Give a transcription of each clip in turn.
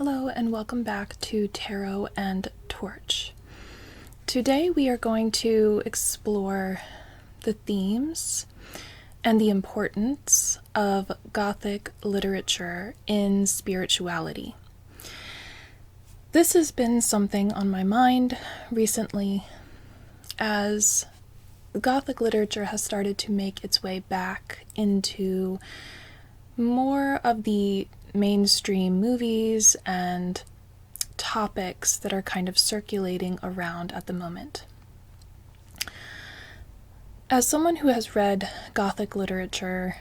Hello and welcome back to Tarot and Torch. Today we are going to explore the themes and the importance of Gothic literature in spirituality. This has been something on my mind recently as Gothic literature has started to make its way back into more of the mainstream movies and topics that are kind of circulating around at the moment. As someone who has read Gothic literature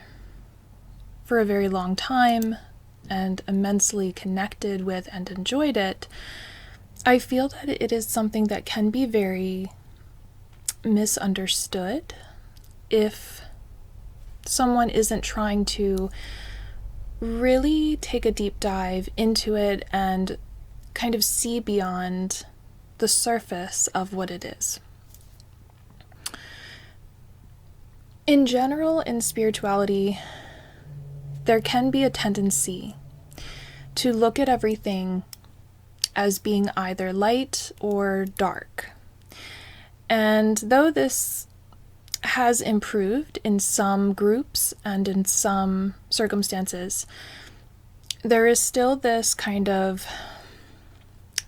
for a very long time and immensely connected with and enjoyed it, I feel that it is something that can be very misunderstood if someone isn't trying to really take a deep dive into it and kind of see beyond the surface of what it is. In general, in spirituality, there can be a tendency to look at everything as being either light or dark. And though this has improved in some groups and in some circumstances, there is still this kind of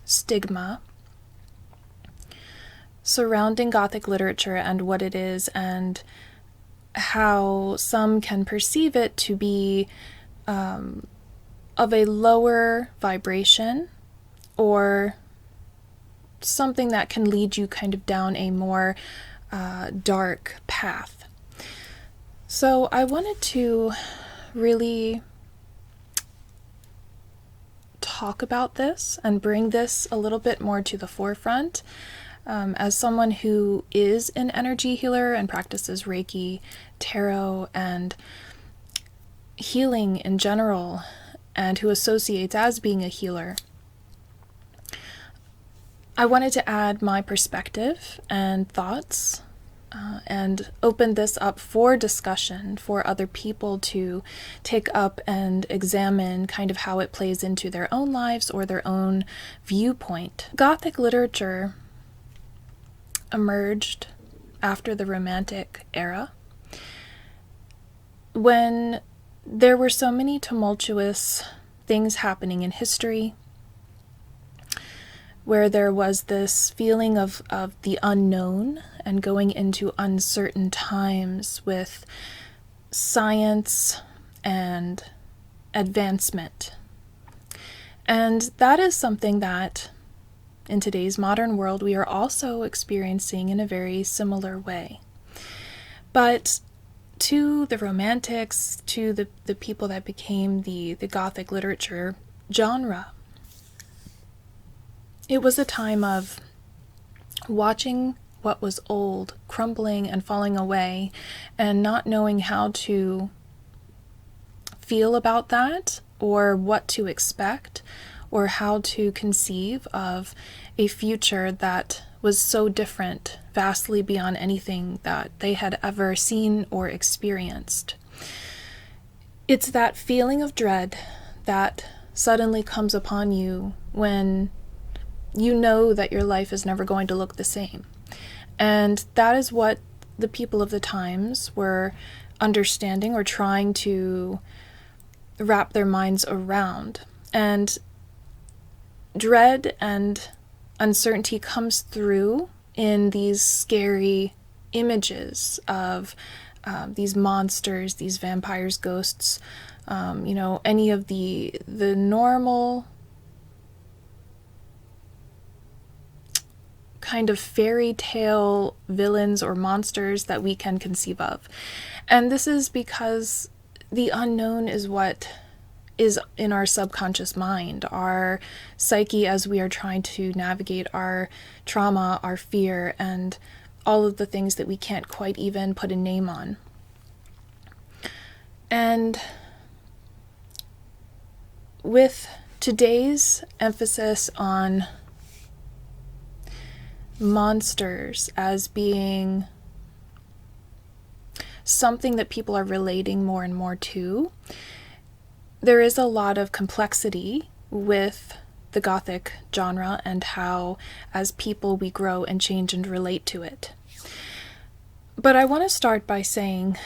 stigma surrounding Gothic literature and what it is and how some can perceive it to be of a lower vibration or something that can lead you kind of down a more dark path. So I wanted to really talk about this and bring this a little bit more to the forefront. As someone who is an energy healer and practices Reiki, tarot, and healing in general, and who associates as being a healer, I wanted to add my perspective and thoughts and open this up for discussion for other people to take up and examine kind of how it plays into their own lives or their own viewpoint. Gothic literature emerged after the Romantic era when there were so many tumultuous things happening in history, where there was this feeling of the unknown and going into uncertain times with science and advancement. And that is something that in today's modern world we are also experiencing in a very similar way. But to the Romantics, to the people that became the Gothic literature genre, it was a time of watching what was old crumbling and falling away and not knowing how to feel about that or what to expect or how to conceive of a future that was so different, vastly beyond anything that they had ever seen or experienced. It's that feeling of dread that suddenly comes upon you when you know that your life is never going to look the same. And that is what the people of the times were understanding or trying to wrap their minds around. And dread and uncertainty comes through in these scary images of these monsters, these vampires, ghosts, any of the normal kind of fairy tale villains or monsters that we can conceive of. And this is because the unknown is what is in our subconscious mind, our psyche, as we are trying to navigate our trauma, our fear, and all of the things that we can't quite even put a name on. And with today's emphasis on monsters as being something that people are relating more and more to, there is a lot of complexity with the Gothic genre and how, as people, we grow and change and relate to it. But I want to start by saying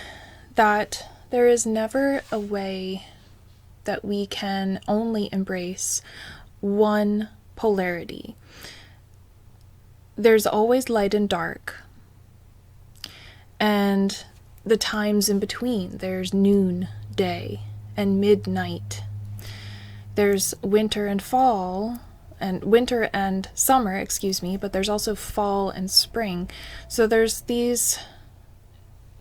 that there is never a way that we can only embrace one polarity. There's always light and dark, and the times in between. There's noon, day, and midnight. There's winter and fall, and winter and summer, but there's also fall and spring. So there's these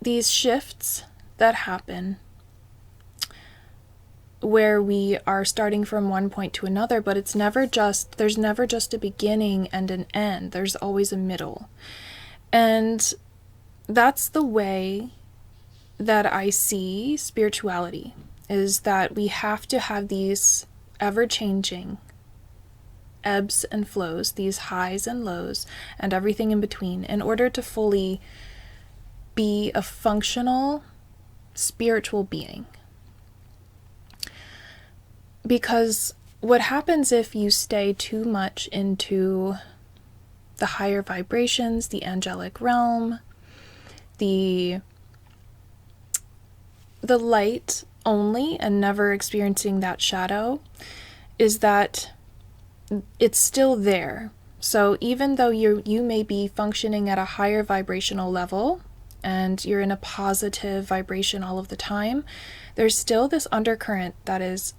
shifts that happen where we are starting from one point to another, but there's never just a beginning and an end. There's always a middle. And that's the way that I see spirituality, is that we have to have these ever-changing ebbs and flows, these highs and lows, and everything in between, in order to fully be a functional spiritual being. Because what happens if you stay too much into the higher vibrations, the angelic realm, the light only, and never experiencing that shadow, is that it's still there. So even though you may be functioning at a higher vibrational level and you're in a positive vibration all of the time, there's still this undercurrent that is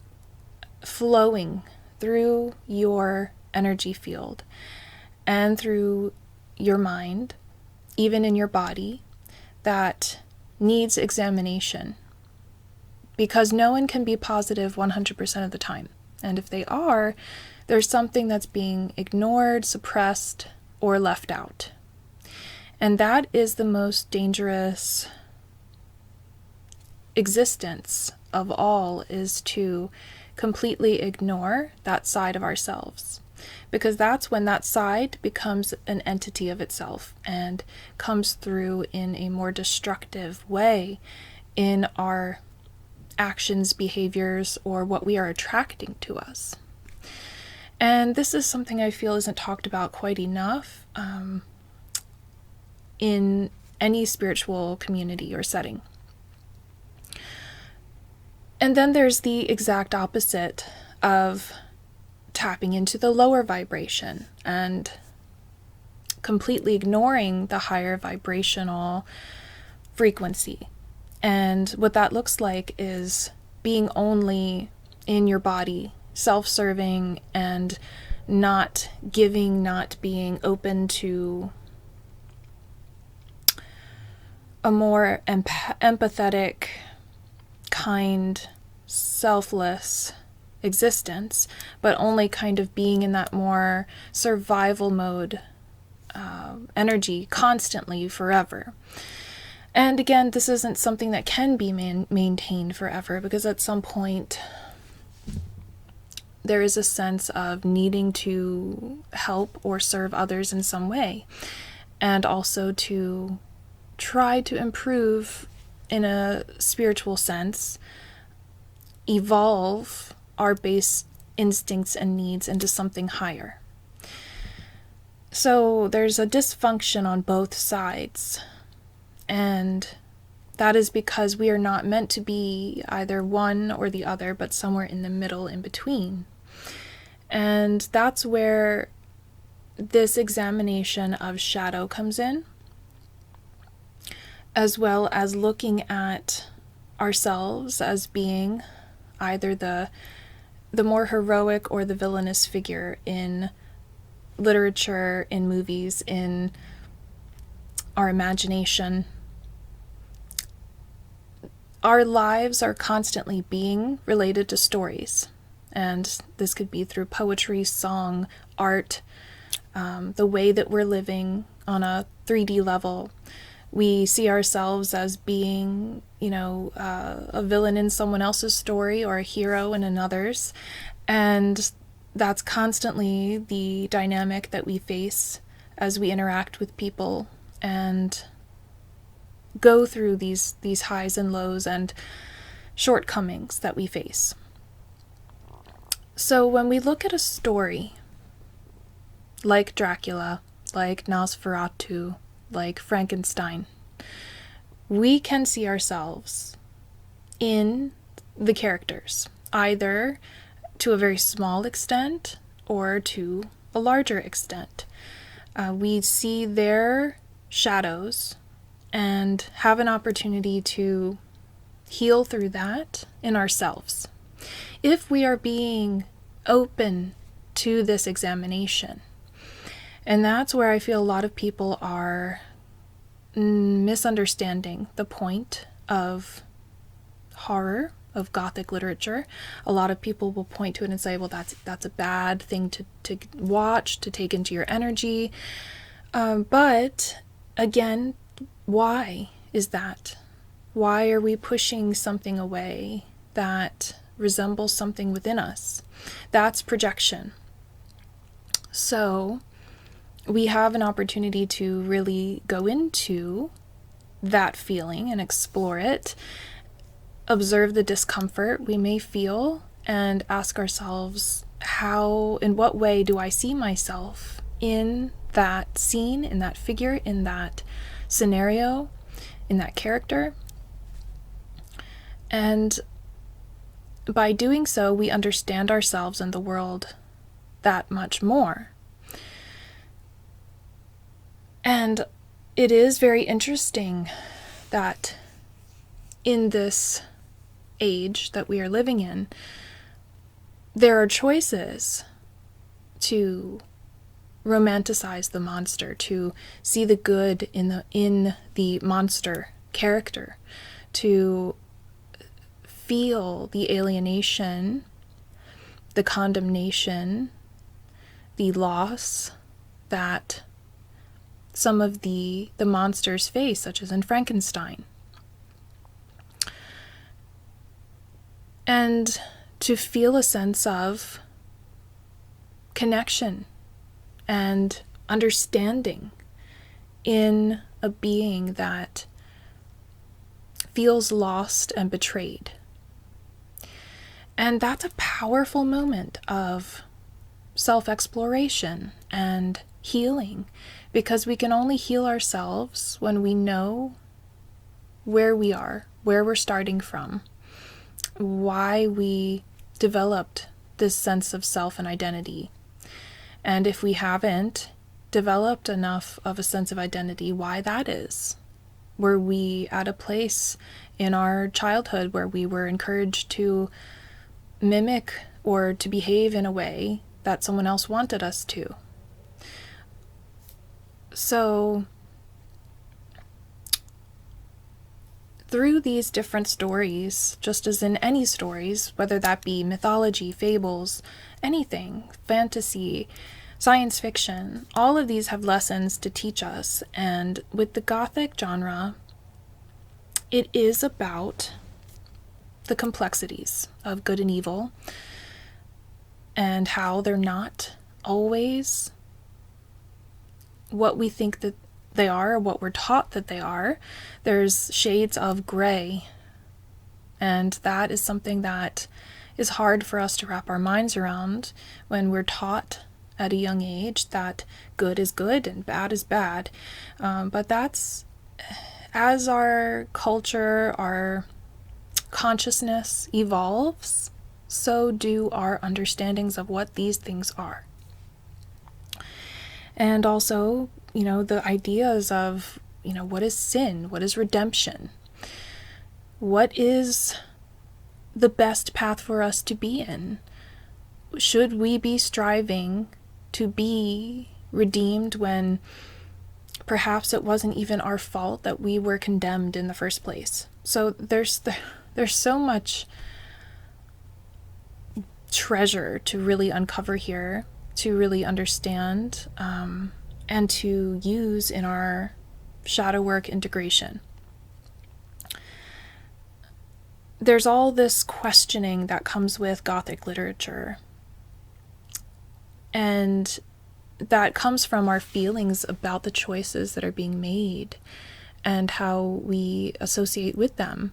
flowing through your energy field and through your mind, even in your body, that needs examination. Because no one can be positive 100% of the time. And if they are, there's something that's being ignored, suppressed, or left out. And that is the most dangerous existence of all, is to completely ignore that side of ourselves. Because that's when that side becomes an entity of itself and comes through in a more destructive way in our actions, behaviors, or what we are attracting to us. And this is something I feel isn't talked about quite enough in any spiritual community or setting. And then there's the exact opposite of tapping into the lower vibration and completely ignoring the higher vibrational frequency. And what that looks like is being only in your body, self-serving, and not giving, not being open to a more empathetic, kind, selfless existence, but only kind of being in that more survival mode energy constantly, forever. And again, this isn't something that can be maintained forever, because at some point there is a sense of needing to help or serve others in some way, and also to try to improve in a spiritual sense, evolve our base instincts and needs into something higher. So there's a dysfunction on both sides. And that is because we are not meant to be either one or the other, but somewhere in the middle, in between. And that's where this examination of shadow comes in, as well as looking at ourselves as being either the more heroic or the villainous figure in literature, in movies, in our imagination. Our lives are constantly being related to stories, and this could be through poetry, song, art, the way that we're living on a 3D level. We see ourselves as being, a villain in someone else's story or a hero in another's, and that's constantly the dynamic that we face as we interact with people and go through these highs and lows and shortcomings that we face. So when we look at a story like Dracula, like Nosferatu, like Frankenstein, we can see ourselves in the characters, either to a very small extent or to a larger extent. We see their shadows and have an opportunity to heal through that in ourselves. If we are being open to this examination. And that's where I feel a lot of people are misunderstanding the point of horror, of Gothic literature. A lot of people will point to it and say, well, that's a bad thing to watch, to take into your energy. But again, why is that? Why are we pushing something away that resembles something within us? That's projection. So we have an opportunity to really go into that feeling and explore it, observe the discomfort we may feel, and ask ourselves, in what way do I see myself in that scene, in that figure, in that scenario, in that character? And by doing so, we understand ourselves and the world that much more. And it is very interesting that in this age that we are living in, there are choices to romanticize the monster, to see the good in the monster character, to feel the alienation, the condemnation, the loss that some of the monsters face, such as in Frankenstein. And to feel a sense of connection and understanding in a being that feels lost and betrayed. And that's a powerful moment of self-exploration and healing, because we can only heal ourselves when we know where we are, where we're starting from, why we developed this sense of self and identity. And if we haven't developed enough of a sense of identity, why that is. Were we at a place in our childhood where we were encouraged to mimic or to behave in a way that someone else wanted us to? So through these different stories, just as in any stories, whether that be mythology, fables, anything, fantasy, science fiction, all of these have lessons to teach us. And with the Gothic genre, it is about the complexities of good and evil and how they're not always what we think that they are, or what we're taught that they are. There's shades of gray, and that is something that is hard for us to wrap our minds around when we're taught at a young age that good is good and bad is bad. But that's, as our culture, our consciousness evolves, so do our understandings of what these things are. And also, the ideas of, what is sin? What is redemption? What is the best path for us to be in? Should we be striving to be redeemed when perhaps it wasn't even our fault that we were condemned in the first place? So there's so much treasure to really uncover here, to really understand, and to use in our shadow work integration. There's all this questioning that comes with Gothic literature, and that comes from our feelings about the choices that are being made and how we associate with them,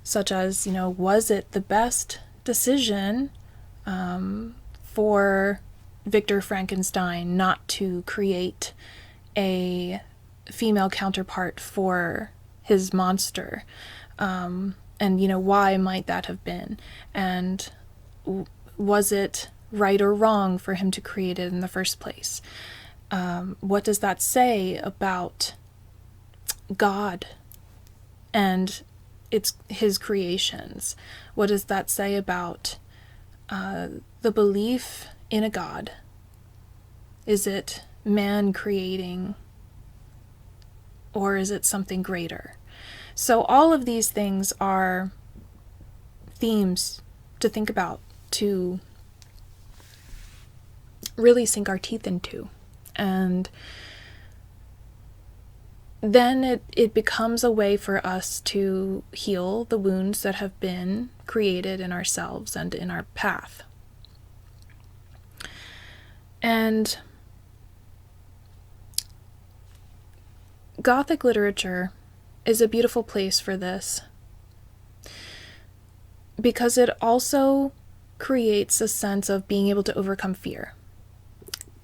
such as, was it the best decision for Victor Frankenstein not to create a female counterpart for his monster. And, why might that have been? And was it right or wrong for him to create it in the first place? What does that say about God and his creations? What does that say about the belief in a God? Is it man creating, or is it something greater? So all of these things are themes to think about, to really sink our teeth into. And then it becomes a way for us to heal the wounds that have been created in ourselves and in our path. And Gothic literature is a beautiful place for this, because it also creates a sense of being able to overcome fear.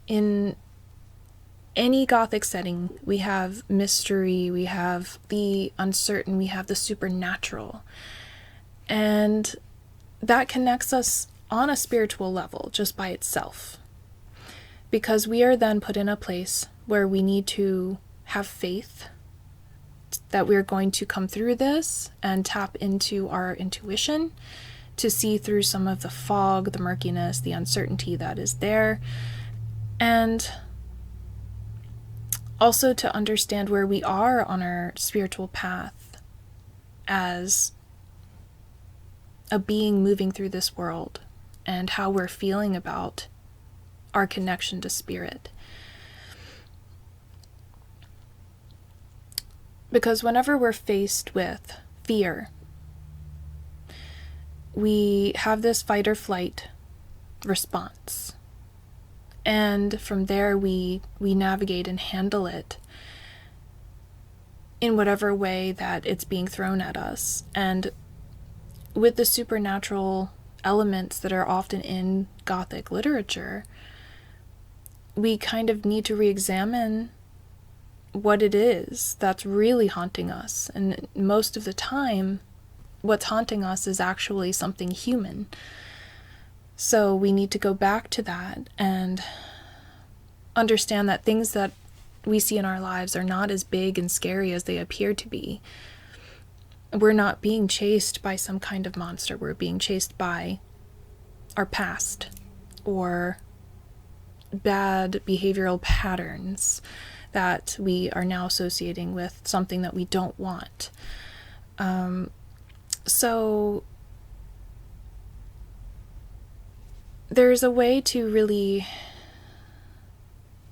In any Gothic setting, we have mystery, we have the uncertain, we have the supernatural. And that connects us on a spiritual level just by itself. Because we are then put in a place where we need to have faith that we're going to come through this and tap into our intuition to see through some of the fog, the murkiness, the uncertainty that is there. And also to understand where we are on our spiritual path as a being moving through this world, and how we're feeling about our connection to spirit. Because whenever we're faced with fear, we have this fight or flight response. And from there we navigate and handle it in whatever way that it's being thrown at us. And with the supernatural elements that are often in Gothic literature, we kind of need to re-examine what it is that's really haunting us. And most of the time, what's haunting us is actually something human. So we need to go back to that and understand that things that we see in our lives are not as big and scary as they appear to be. We're not being chased by some kind of monster. We're being chased by our past or bad behavioral patterns that we are now associating with something that we don't want. So there's a way to really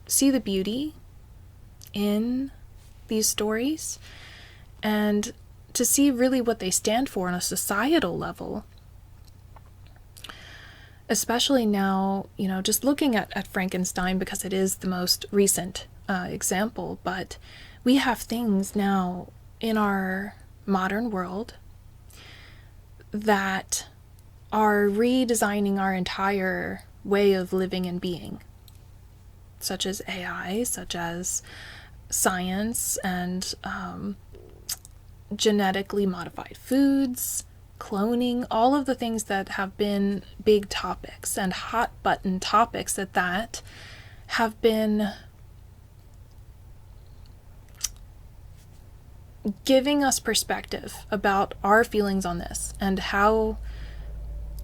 see the beauty in these stories and to see really what they stand for on a societal level. Especially now, just looking at Frankenstein, because it is the most recent example, but we have things now in our modern world that are redesigning our entire way of living and being, such as AI, such as science and genetically modified foods, cloning, all of the things that have been big topics and hot button topics that have been giving us perspective about our feelings on this and how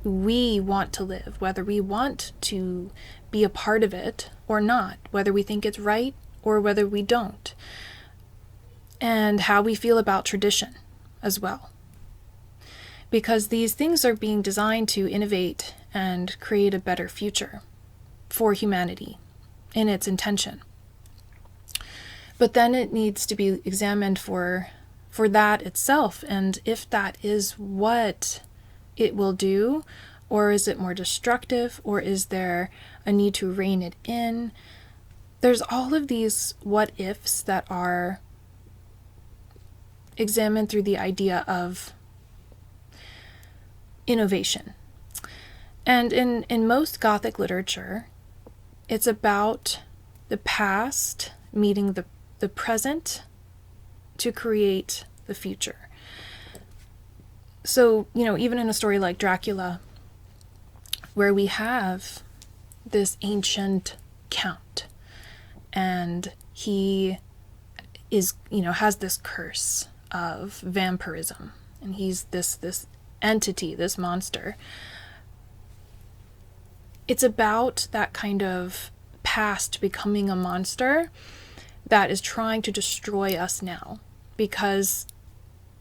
we want to live, whether we want to be a part of it or not, whether we think it's right or whether we don't, and how we feel about tradition as well. Because these things are being designed to innovate and create a better future for humanity in its intention. But then it needs to be examined for that itself, and if that is what it will do, or is it more destructive, or is there a need to rein it in? There's all of these what ifs that are examined through the idea of innovation. And in most Gothic literature, it's about the past meeting the present to create the future. So, even in a story like Dracula, where we have this ancient count, and he is, has this curse of vampirism, and he's this entity, this monster. It's about that kind of past becoming a monster that is trying to destroy us now, because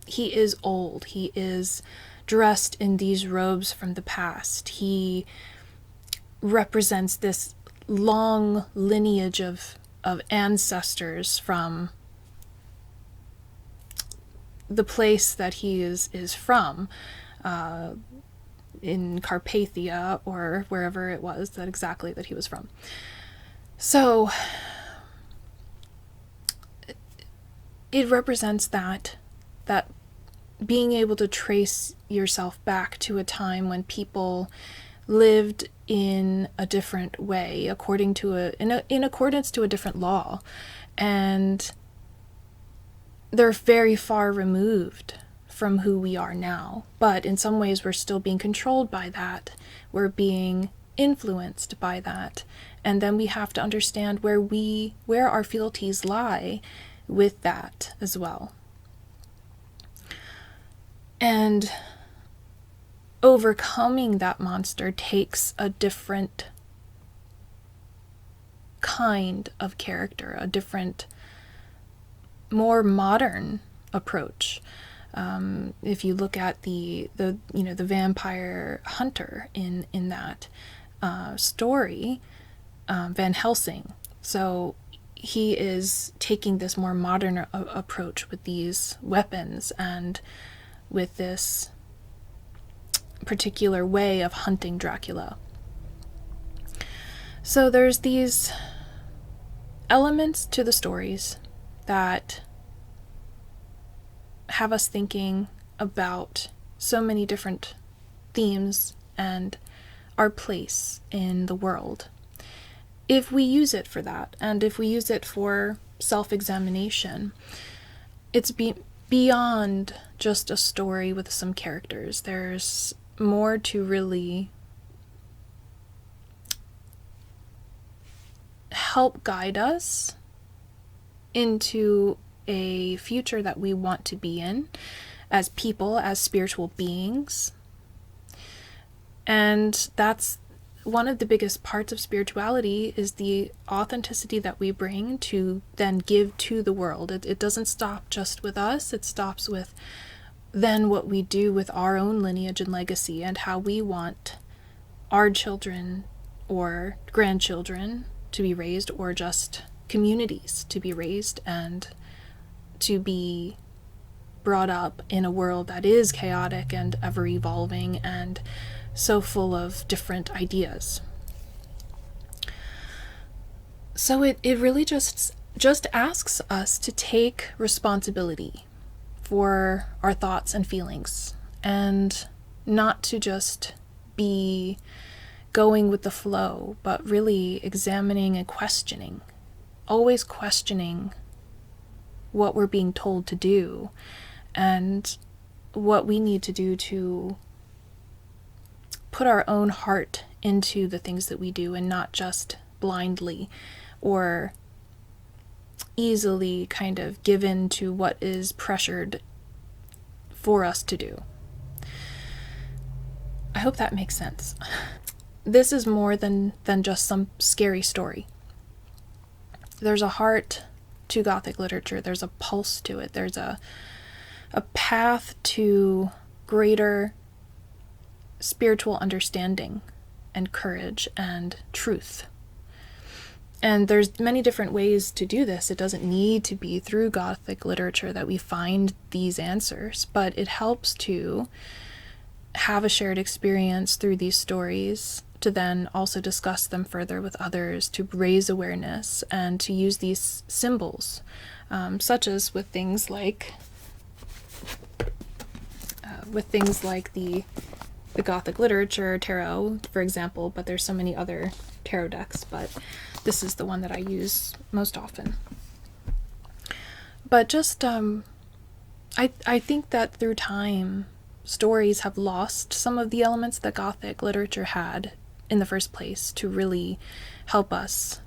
he is old. He is dressed in these robes from the past. He represents this long lineage of ancestors from the place that he is from, in Carpathia or wherever it was that he was from. So it represents that being able to trace yourself back to a time when people lived in a different way, in accordance to a different law, and they're very far removed from who we are now. But in some ways, we're still being controlled by that. We're being influenced by that. And then we have to understand where our fealties lie with that as well. And overcoming that monster takes a different kind of character, a different, more modern approach. If you look at the vampire hunter in that story, Van Helsing, so he is taking this more modern approach with these weapons and with this particular way of hunting Dracula. So there's these elements to the stories that have us thinking about so many different themes and our place in the world, if we use it for that, and if we use it for self-examination. It's beyond just a story with some characters. There's more to really help guide us into a future that we want to be in as people, as spiritual beings. And that's one of the biggest parts of spirituality, is the authenticity that we bring to then give to the world. It doesn't stop just with us. It stops with then what we do with our own lineage and legacy, and how we want our children or grandchildren to be raised, or just communities to be raised and to be brought up in a world that is chaotic and ever evolving and so full of different ideas. So it really just asks us to take responsibility for our thoughts and feelings, and not to just be going with the flow, but really examining and questioning, always questioning what we're being told to do and what we need to do to put our own heart into the things that we do, and not just blindly or easily kind of give in to what is pressured for us to do. I hope that makes sense. This is more than just some scary story. There's a heart to Gothic literature. There's a pulse to it. There's a path to greater spiritual understanding and courage and truth. And there's many different ways to do this. It doesn't need to be through Gothic literature that we find these answers, but it helps to have a shared experience through these stories, to then also discuss them further with others, to raise awareness, and to use these symbols, such as with things like the the Gothic Literature Tarot, for example, but there's so many other tarot decks, but this is the one that I use most often. But just, I think that through time, stories have lost some of the elements that Gothic literature had in the first place to really help us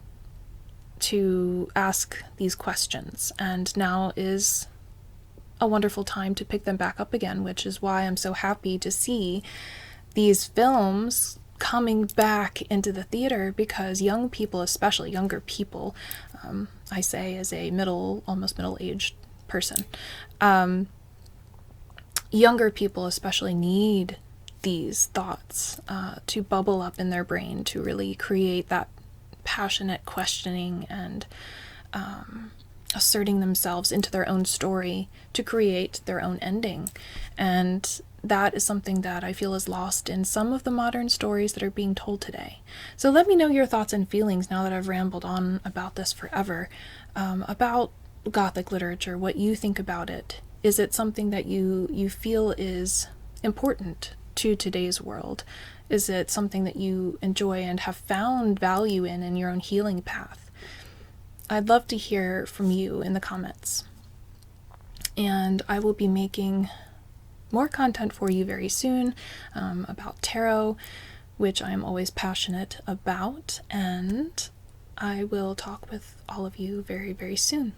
to ask these questions. And now is a wonderful time to pick them back up again, which is why I'm so happy to see these films coming back into the theater, because young people, especially younger people, I say as a almost middle-aged person, younger people especially need these thoughts to bubble up in their brain, to really create that passionate questioning and asserting themselves into their own story to create their own ending. And that is something that I feel is lost in some of the modern stories that are being told today. So let me know your thoughts and feelings, now that I've rambled on about this forever, about Gothic literature, what you think about it. Is it something that you feel is important to today's world? Is it something that you enjoy and have found value in your own healing path? I'd love to hear from you in the comments. And I will be making more content for you very soon about tarot, which I am always passionate about. And I will talk with all of you very, very soon.